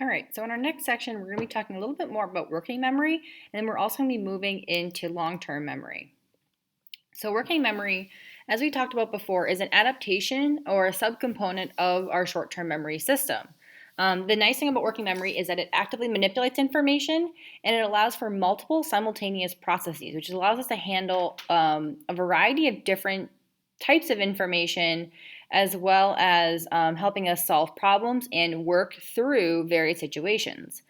All right, so in our next section, we're going to be talking a little bit more about working memory, and then we're also going to be moving into long-term memory. So working memory, as we talked about before, is an adaptation or a subcomponent of our short-term memory system. The nice thing about working memory is that it actively manipulates information and it allows for multiple simultaneous processes, which allows us to handle a variety of different types of information as well as helping us solve problems and work through various situations.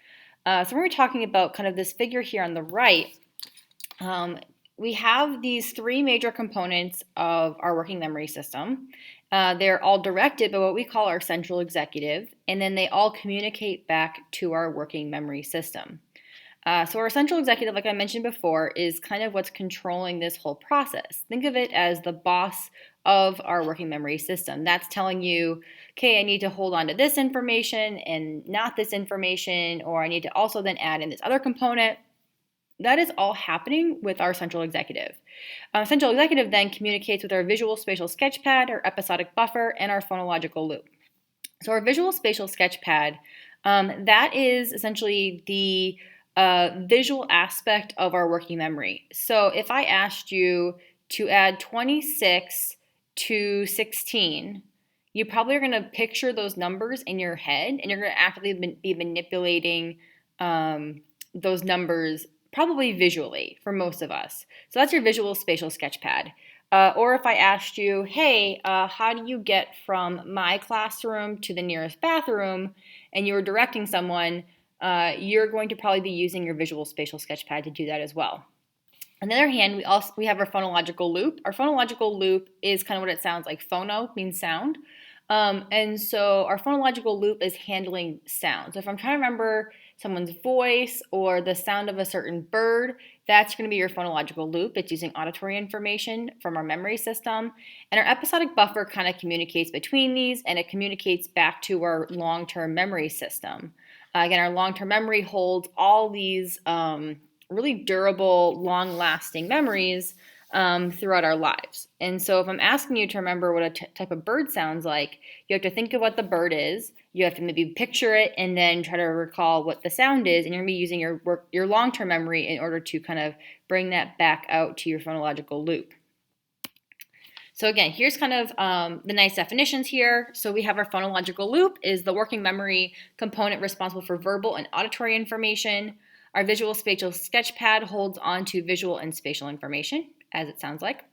So when we're talking about kind of this figure here on the right, um, we have these three major components of our working memory system. They're all directed by what we call our central executive, and then they all communicate back to our working memory system. So our central executive, like I mentioned before, is kind of what's controlling this whole process. Think of it as the boss of our working memory system. That's telling you, okay, I need to hold on to this information and not this information, or I need to also then add in this other component. That is all happening with our central executive. Central executive then communicates with our visual spatial sketchpad, our episodic buffer, and our phonological loop. So our visual spatial sketchpad, that is essentially the visual aspect of our working memory. So if I asked you to add 26 to 16, you probably are going to picture those numbers in your head and you're going to actively be manipulating those numbers probably visually for most of us. So that's your visual spatial sketchpad. Or if I asked you, hey, how do you get from my classroom to the nearest bathroom, and you were directing someone, you're going to probably be using your visual spatial sketchpad to do that as well. On the other hand, we have our phonological loop. Our phonological loop is kind of what it sounds like. Phono means sound. And so our phonological loop is handling sound. So if I'm trying to remember someone's voice or the sound of a certain bird, that's going to be your phonological loop. It's using auditory information from our memory system. And our episodic buffer kind of communicates between these and it communicates back to our long-term memory system. Again, our long-term memory holds all these really durable, long-lasting memories throughout our lives. And so if I'm asking you to remember what a type of bird sounds like, you have to think of what the bird is. You have to maybe picture it and then try to recall what the sound is. And you're going to be using your long-term memory in order to kind of bring that back out to your phonological loop. So again, here's kind of the nice definitions here. So we have our phonological loop is the working memory component responsible for verbal and auditory information. Our visual spatial sketchpad holds on to visual and spatial information, as it sounds like.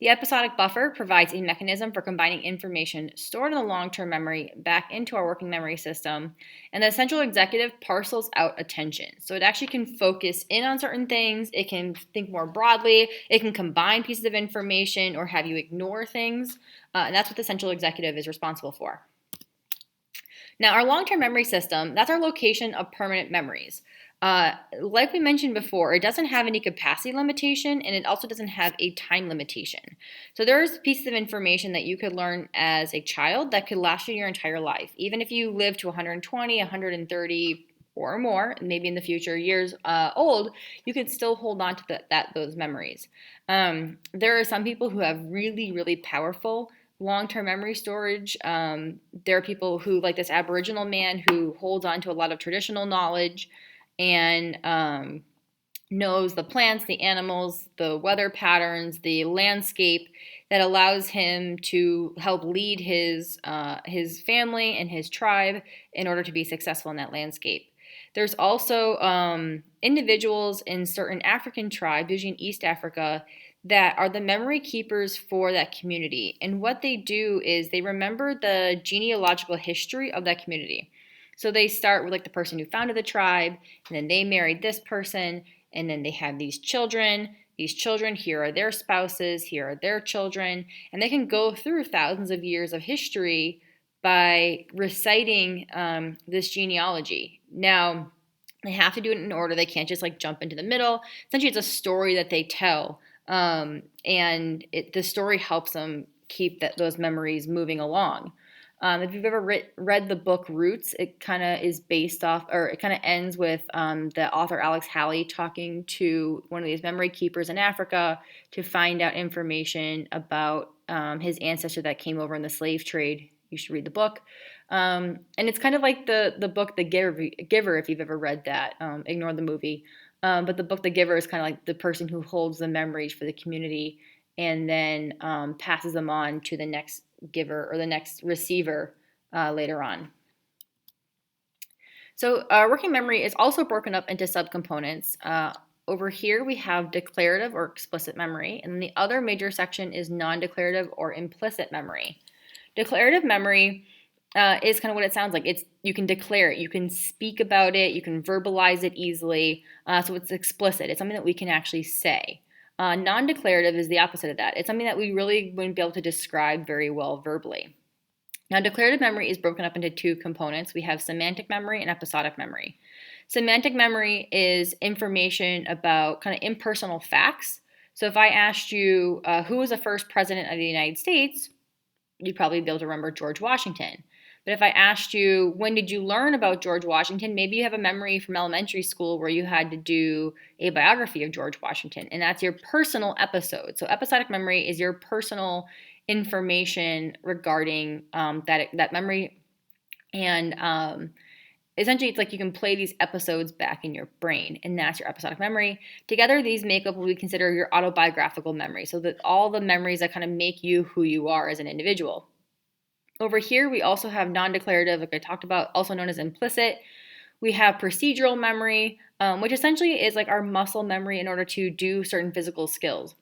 The episodic buffer provides a mechanism for combining information stored in the long-term memory back into our working memory system. And the central executive parcels out attention. So it actually can focus in on certain things. It can think more broadly. It can combine pieces of information or have you ignore things. And that's what the central executive is responsible for. Now, our long-term memory system, that's our location of permanent memories. Like we mentioned before, it doesn't have any capacity limitation and it also doesn't have a time limitation. So there's pieces of information that you could learn as a child that could last you your entire life. Even if you live to 120, 130 or more, maybe in the future years old, you could still hold on to those memories. There are some people who have really, really powerful long-term memory storage. There are people who, like this Aboriginal man, who holds on to a lot of traditional knowledge and knows the plants, the animals, the weather patterns, the landscape that allows him to help lead his family and his tribe in order to be successful in that landscape. There's also individuals in certain African tribes, usually in East Africa, that are the memory keepers for that community. And what they do is they remember the genealogical history of that community. So they start with like the person who founded the tribe, and then they married this person, and then they have these children. These children, here are their spouses, here are their children, and they can go through thousands of years of history by reciting this genealogy. Now, they have to do it in order. They can't just like jump into the middle. Essentially, it's a story that they tell, and the story helps them keep those memories moving along. If you've ever read the book Roots, it kind of is based off, or it kind of ends with the author Alex Haley talking to one of these memory keepers in Africa to find out information about his ancestor that came over in the slave trade. You should read the book. And it's kind of like the book Giver, if you've ever read that. Ignore the movie. But the book The Giver is kind of like the person who holds the memories for the community and then passes them on to the next giver or the next receiver later on. So working memory is also broken up into subcomponents. Over here we have declarative or explicit memory, and then the other major section is non-declarative or implicit memory. Declarative memory is kind of what it sounds like. You can declare it, you can speak about it, you can verbalize it easily. So it's explicit. It's something that we can actually say. Non-declarative is the opposite of that. It's something that we really wouldn't be able to describe very well verbally. Now, declarative memory is broken up into two components. We have semantic memory and episodic memory. Semantic memory is information about kind of impersonal facts. So if I asked you who was the first president of the United States, you'd probably be able to remember George Washington. But if I asked you, when did you learn about George Washington? Maybe you have a memory from elementary school where you had to do a biography of George Washington, and that's your personal episode. So episodic memory is your personal information regarding that memory. And essentially, it's like you can play these episodes back in your brain, and that's your episodic memory. Together, these make up what we consider your autobiographical memory, so that all the memories that kind of make you who you are as an individual. Over here, we also have non-declarative, like I talked about, also known as implicit. We have procedural memory, which essentially is like our muscle memory in order to do certain physical skills.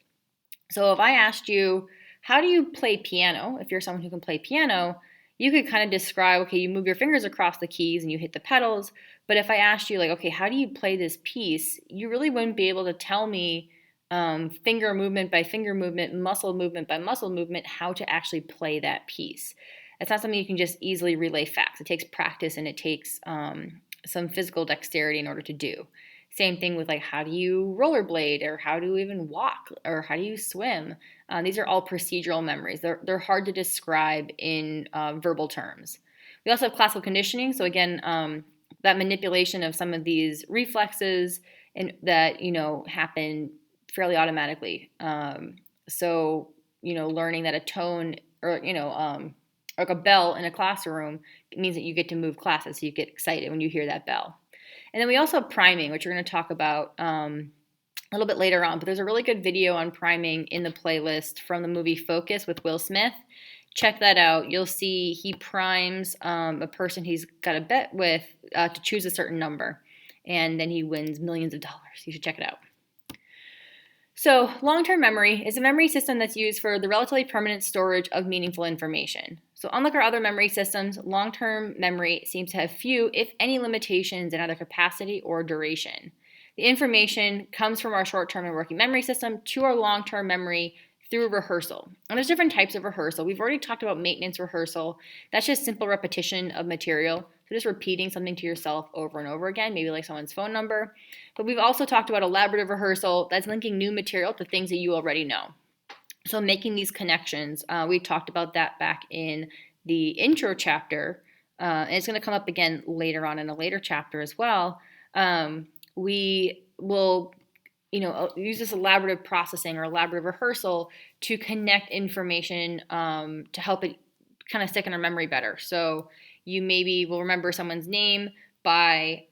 So if I asked you, how do you play piano? If you're someone who can play piano, you could kind of describe, okay, you move your fingers across the keys and you hit the pedals. But if I asked you, like, okay, how do you play this piece? You really wouldn't be able to tell me finger movement by finger movement, muscle movement by muscle movement, how to actually play that piece. It's not something you can just easily relay facts. It takes practice and it takes some physical dexterity in order to do. Same thing with like how do you rollerblade or how do you even walk or how do you swim? These are all procedural memories. They're hard to describe in verbal terms. We also have classical conditioning. So again, that manipulation of some of these reflexes and that happen fairly automatically. So learning that a tone or like a bell in a classroom means that you get to move classes. So you get excited when you hear that bell. And then we also have priming, which we're going to talk about a little bit later on. But there's a really good video on priming in the playlist from the movie Focus with Will Smith. Check that out. You'll see he primes a person he's got a bet with to choose a certain number. And then he wins millions of dollars. You should check it out. So long-term memory is a memory system that's used for the relatively permanent storage of meaningful information. So unlike our other memory systems, long-term memory seems to have few, if any, limitations in either capacity or duration. The information comes from our short-term and working memory system to our long-term memory through rehearsal. And there's different types of rehearsal. We've already talked about maintenance rehearsal. That's just simple repetition of material. So just repeating something to yourself over and over again, maybe like someone's phone number. But we've also talked about elaborative rehearsal. That's linking new material to things that you already know. So making these connections, we talked about that back in the intro chapter, and it's going to come up again later on in a later chapter as well. We will use this elaborative processing or elaborative rehearsal to connect information to help it kind of stick in our memory better. So you maybe will remember someone's name by,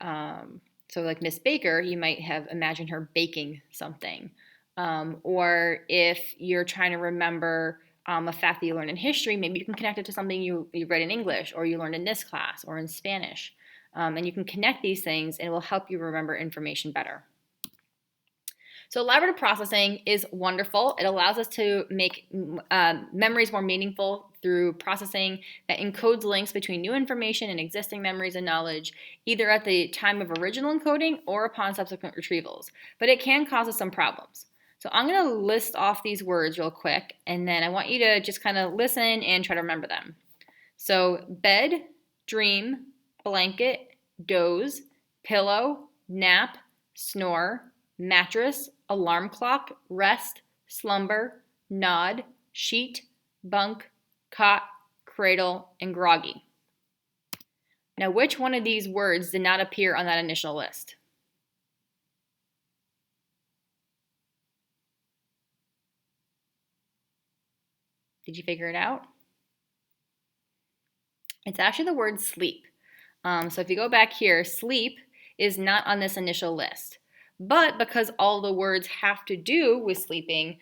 so like Miss Baker, you might have imagined her baking something. Or if you're trying to remember a fact that you learned in history, maybe you can connect it to something you read in English or you learned in this class or in Spanish. And you can connect these things and it will help you remember information better. So elaborative processing is wonderful. It allows us to make memories more meaningful through processing that encodes links between new information and existing memories and knowledge, either at the time of original encoding or upon subsequent retrievals. But it can cause us some problems. So I'm going to list off these words real quick, and then I want you to just kind of listen and try to remember them. So bed, dream, blanket, doze, pillow, nap, snore, mattress, alarm clock, rest, slumber, nod, sheet, bunk, cot, cradle, and groggy. Now, which one of these words did not appear on that initial list? Did you figure it out? It's actually the word sleep. So if you go back here, sleep is not on this initial list. But because all the words have to do with sleeping,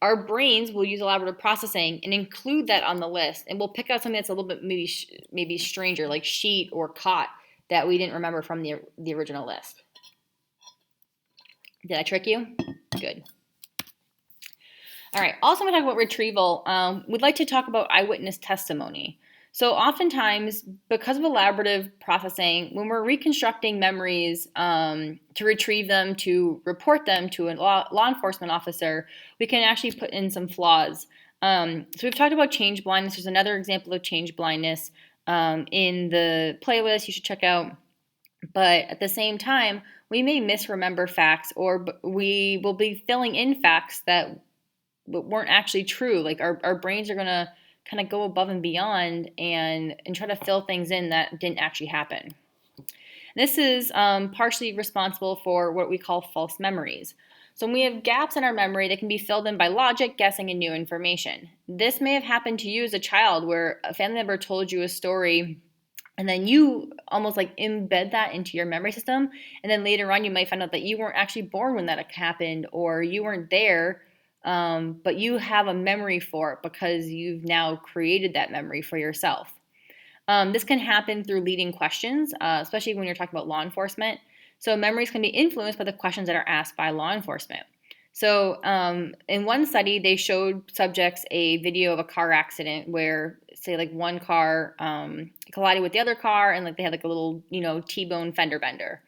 our brains will use elaborative processing and include that on the list, and we'll pick out something that's a little bit maybe stranger, like sheet or cot, that we didn't remember from the original list. Did I trick you? Good. All right. Also, when we talk about retrieval, we'd like to talk about eyewitness testimony. So oftentimes, because of elaborative processing, when we're reconstructing memories to retrieve them, to report them to a law enforcement officer, we can actually put in some flaws. So we've talked about change blindness. There's another example of change blindness in the playlist you should check out. But at the same time, we may misremember facts, or we will be filling in facts that weren't actually true. Like our brains are going to kind of go above and beyond and try to fill things in that didn't actually happen. This is partially responsible for what we call false memories. So when we have gaps in our memory, they can be filled in by logic, guessing, and new information. This may have happened to you as a child, where a family member told you a story and then you almost like embed that into your memory system. And then later on, you might find out that you weren't actually born when that happened, or you weren't there, but you have a memory for it because you've now created that memory for yourself. This can happen through leading questions, especially when you're talking about law enforcement. So memories can be influenced by the questions that are asked by law enforcement. So in one study, they showed subjects a video of a car accident where, say, like one car collided with the other car, and like they had like a little, T-bone fender bender.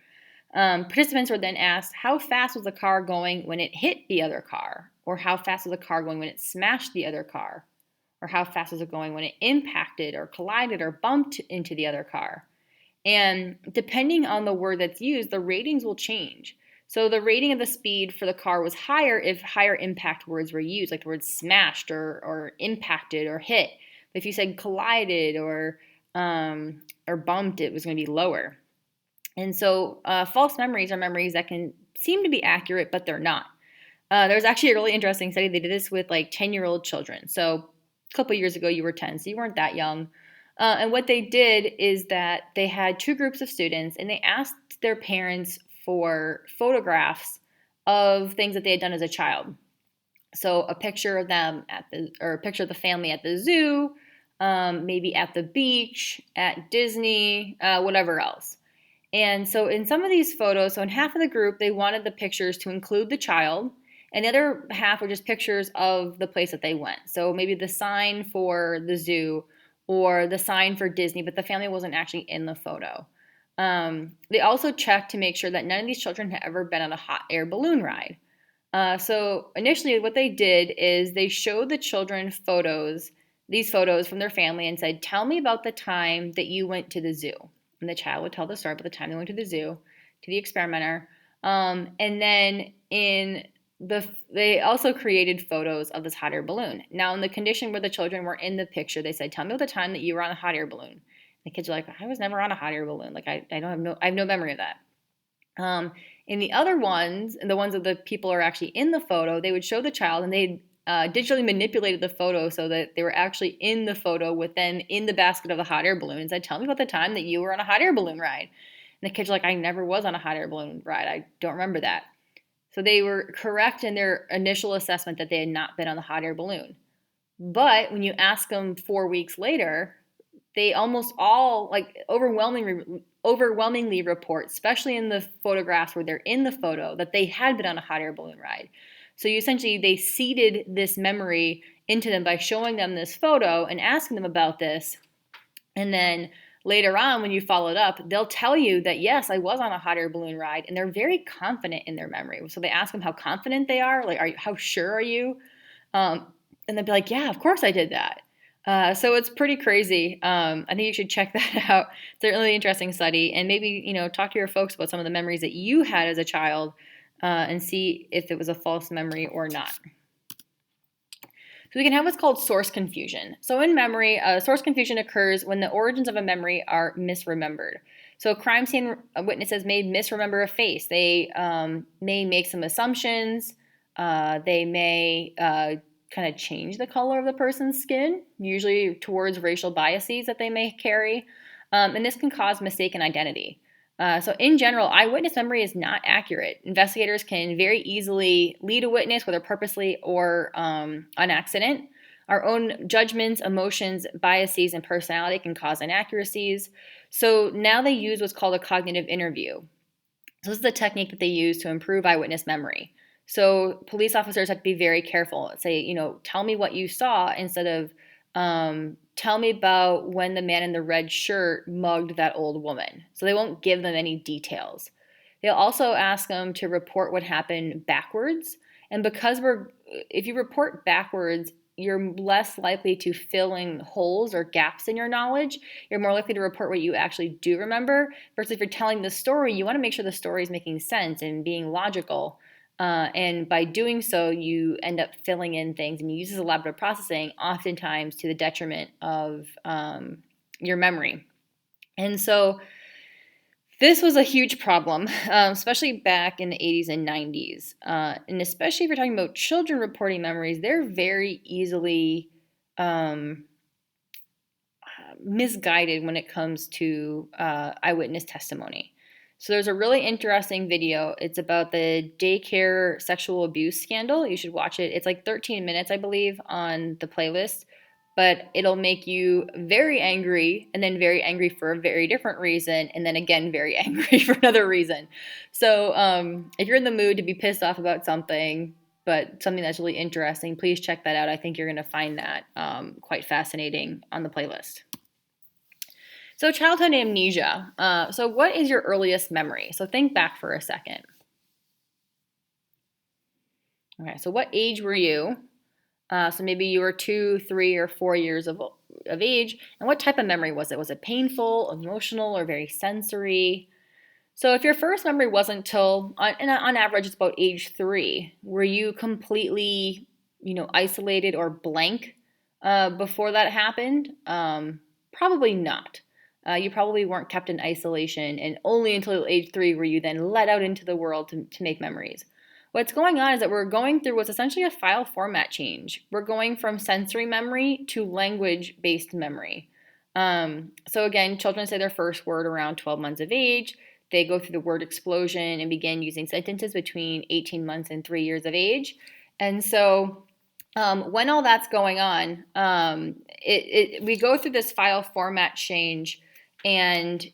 Participants were then asked, how fast was the car going when it hit the other car? Or how fast was the car going when it smashed the other car? Or how fast was it going when it impacted or collided or bumped into the other car? And depending on the word that's used, the ratings will change. So the rating of the speed for the car was higher if higher impact words were used, like the words smashed or impacted or hit. But if you said collided or bumped, it was going to be lower. And so false memories are memories that can seem to be accurate, but they're not. There's actually a really interesting study. They did this with like 10-year-old children. So a couple years ago, you were 10, so you weren't that young. And what they did is that they had two groups of students, and they asked their parents for photographs of things that they had done as a child. So a picture of them or a picture of the family at the zoo, maybe at the beach, at Disney, whatever else. And so in some of these photos, so in half of the group, they wanted the pictures to include the child, and the other half were just pictures of the place that they went. So maybe the sign for the zoo or the sign for Disney, but the family wasn't actually in the photo. They also checked to make sure that none of these children had ever been on a hot air balloon ride. So initially what they did is they showed the children these photos from their family, and said, tell me about the time that you went to the zoo. And the child would tell the story about the time they went to the zoo, to the experimenter. And then they also created photos of this hot air balloon. Now, in the condition where the children were in the picture, they said, tell me about the time that you were on a hot air balloon. The kids are like, I was never on a hot air balloon. Like, I have no memory of that. In the other ones, and the ones that the people are actually in the photo, they would show the child, and they digitally manipulated the photo so that they were actually in the photo with them in the basket of the hot air balloon, and said, tell me about the time that you were on a hot air balloon ride. And the kids are like, I never was on a hot air balloon ride. I don't remember that. So they were correct in their initial assessment that they had not been on the hot air balloon. But when you ask them 4 weeks later, they almost all overwhelmingly report, especially in the photographs where they're in the photo, that they had been on a hot air balloon ride. So they seeded this memory into them by showing them this photo and asking them about this. And then later on, when you follow it up, they'll tell you that, yes, I was on a hot air balloon ride, and they're very confident in their memory. So they ask them how confident they are, like, how sure are you? And they'll be like, yeah, of course I did that. So it's pretty crazy. I think you should check that out. It's a really interesting study, and maybe, talk to your folks about some of the memories that you had as a child, and see if it was a false memory or not. So we can have what's called source confusion. So in memory, source confusion occurs when the origins of a memory are misremembered. So crime scene witnesses may misremember a face. They may make some assumptions. They may kind of change the color of the person's skin, usually towards racial biases that they may carry. And this can cause mistaken identity. So in general, eyewitness memory is not accurate. Investigators can very easily lead a witness, whether purposely or on accident. Our own judgments, emotions, biases, and personality can cause inaccuracies. So now they use what's called a cognitive interview. So this is the technique that they use to improve eyewitness memory. So police officers have to be very careful. Say, tell me what you saw instead of tell me about when the man in the red shirt mugged that old woman. So they won't give them any details. They'll also ask them to report what happened backwards. And because if you report backwards, you're less likely to fill in holes or gaps in your knowledge. You're more likely to report what you actually do remember. Versus if you're telling the story, you want to make sure the story is making sense and being logical. And by doing so, you end up filling in things, and you use elaborate processing, oftentimes to the detriment of your memory. And so this was a huge problem, especially back in the 80s and 90s. And especially if you're talking about children reporting memories, they're very easily misguided when it comes to eyewitness testimony. So there's a really interesting video. It's about the daycare sexual abuse scandal. You should watch it. It's like 13 minutes, I believe, on the playlist. But it'll make you very angry, and then very angry for a very different reason, and then again very angry for another reason. So if you're in the mood to be pissed off about something, but something that's really interesting, please check that out. I think you're going to find that quite fascinating on the playlist. So childhood amnesia. So what is your earliest memory? So think back for a second. Okay, so what age were you? So maybe you were 2, 3, or 4 years of age. And what type of memory was it? Was it painful, emotional, or very sensory? So if your first memory wasn't till, on average, it's about age 3, were you completely, isolated or blank before that happened? Probably not. You probably weren't kept in isolation, and only until age 3 were you then let out into the world to make memories. What's going on is that we're going through what's essentially a file format change. We're going from sensory memory to language-based memory. So again, children say their first word around 12 months of age. They go through the word explosion and begin using sentences between 18 months and 3 years of age. And so when all that's going on, we go through this file format change, and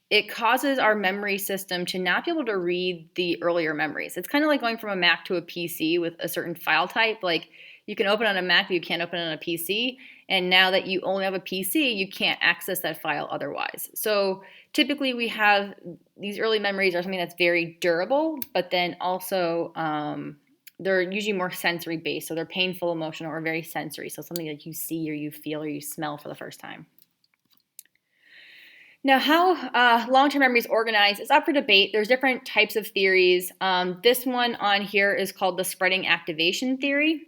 it causes our memory system to not be able to read the earlier memories. It's kind of like going from a Mac to a PC with a certain file type. Like you can open on a Mac, but you can't open on a PC. And now that you only have a PC, you can't access that file otherwise. So typically we have these early memories are something that's very durable, but then also they're usually more sensory based. So they're painful, emotional, or very sensory. So something that you see or you feel or you smell for the first time. Now, how long-term memory is organized is up for debate. There's different types of theories. This one on here is called the spreading activation theory.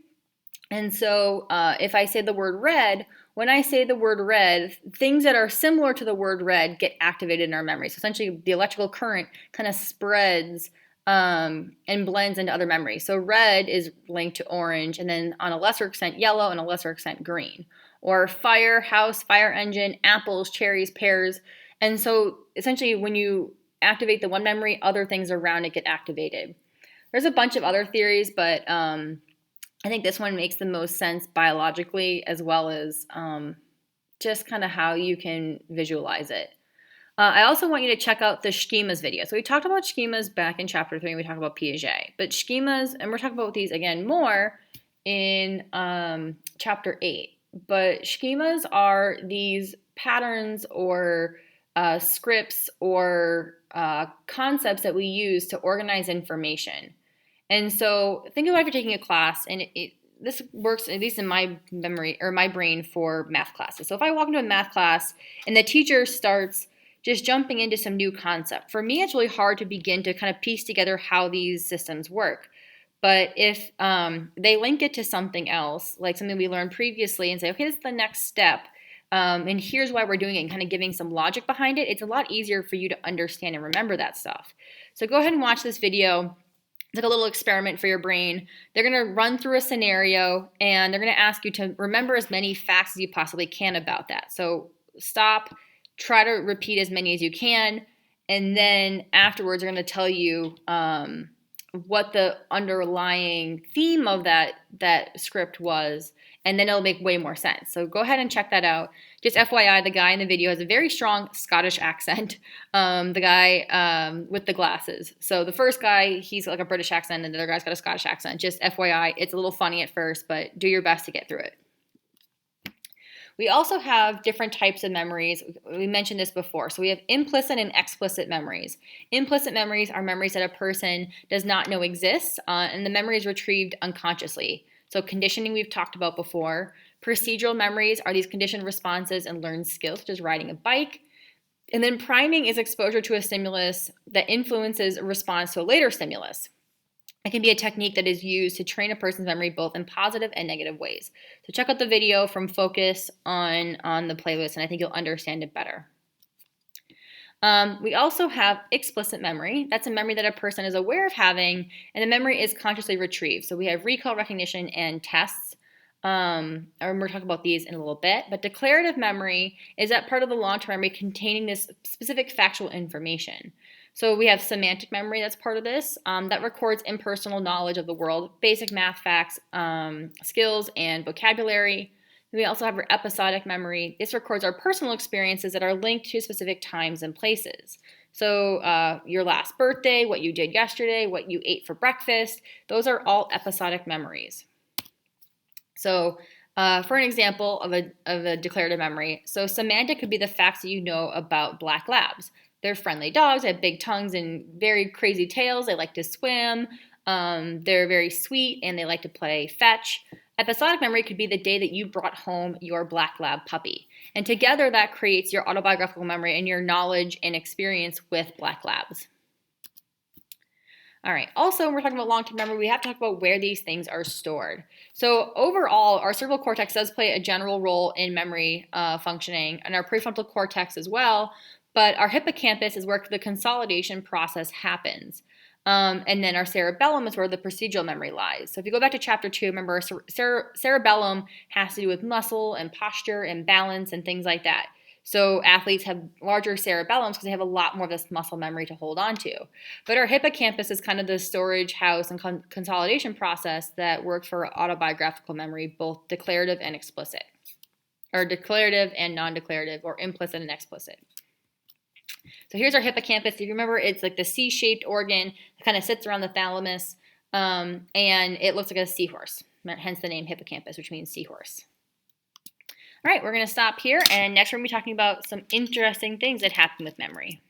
And so if I say the word red, when I say the word red, things that are similar to the word red get activated in our memory. So essentially, the electrical current kind of spreads and blends into other memories. So red is linked to orange, and then on a lesser extent, yellow, and a lesser extent, green. Or fire, house, fire engine, apples, cherries, pears. And so essentially when you activate the one memory, other things around it get activated. There's a bunch of other theories, but I think this one makes the most sense biologically, as well as just kind of how you can visualize it. I also want you to check out the schemas video. So we talked about schemas back in chapter 3, and we talked about Piaget. But schemas, and we're talking about these again more in chapter 8. But schemas are these patterns or scripts or concepts that we use to organize information. And so think about if you're taking a class, and this works, at least in my memory or my brain, for math classes. So if I walk into a math class and the teacher starts just jumping into some new concept, for me it's really hard to begin to kind of piece together how these systems work. But if they link it to something else, like something we learned previously, and say, okay, this is the next step, and here's why we're doing it, and kind of giving some logic behind it, it's a lot easier for you to understand and remember that stuff. So go ahead and watch this video. It's like a little experiment for your brain. They're going to run through a scenario and they're going to ask you to remember as many facts as you possibly can about that. So stop, try to repeat as many as you can, and then afterwards they're going to tell you what the underlying theme of that script was, and then it'll make way more sense. So go ahead and check that out. Just FYI, the guy in the video has a very strong Scottish accent. The guy with the glasses. So the first guy, he's like a British accent, and the other guy's got a Scottish accent. Just FYI, it's a little funny at first, but do your best to get through it. We also have different types of memories. We mentioned this before. So we have implicit and explicit memories. Implicit memories are memories that a person does not know exists, and the memory is retrieved unconsciously. So conditioning we've talked about before. Procedural memories are these conditioned responses and learned skills, such as riding a bike. And then priming is exposure to a stimulus that influences a response to a later stimulus. It can be a technique that is used to train a person's memory both in positive and negative ways. So check out the video from Focus on the playlist, and I think you'll understand it better. We also have explicit memory. That's a memory that a person is aware of having, and the memory is consciously retrieved. So we have recall, recognition, and tests. And we're talking about these in a little bit. But declarative memory is that part of the long-term memory containing this specific factual information. So we have semantic memory that's part of this, that records impersonal knowledge of the world, basic math facts, skills, and vocabulary. We also have our episodic memory. This records our personal experiences that are linked to specific times and places. So your last birthday, what you did yesterday, what you ate for breakfast, those are all episodic memories. So for an example of a declarative memory, so semantic could be the facts that you know about black labs. They're friendly dogs, they have big tongues and very crazy tails. They like to swim. They're very sweet and they like to play fetch. Episodic memory could be the day that you brought home your black lab puppy. And together that creates your autobiographical memory and your knowledge and experience with black labs. All right, also when we're talking about long-term memory, we have to talk about where these things are stored. So overall, our cerebral cortex does play a general role in memory functioning, and our prefrontal cortex as well. But our hippocampus is where the consolidation process happens. And then our cerebellum is where the procedural memory lies. So if you go back to chapter 2, remember cerebellum has to do with muscle and posture and balance and things like that. So athletes have larger cerebellums because they have a lot more of this muscle memory to hold on to. But our hippocampus is kind of the storage house and consolidation process that works for autobiographical memory, both declarative and explicit, or declarative and non-declarative, or implicit and explicit. So here's our hippocampus. If you remember, it's like the C-shaped organ that kind of sits around the thalamus, and it looks like a seahorse, hence the name hippocampus, which means seahorse. All right, we're going to stop here, and next we're going to be talking about some interesting things that happen with memory.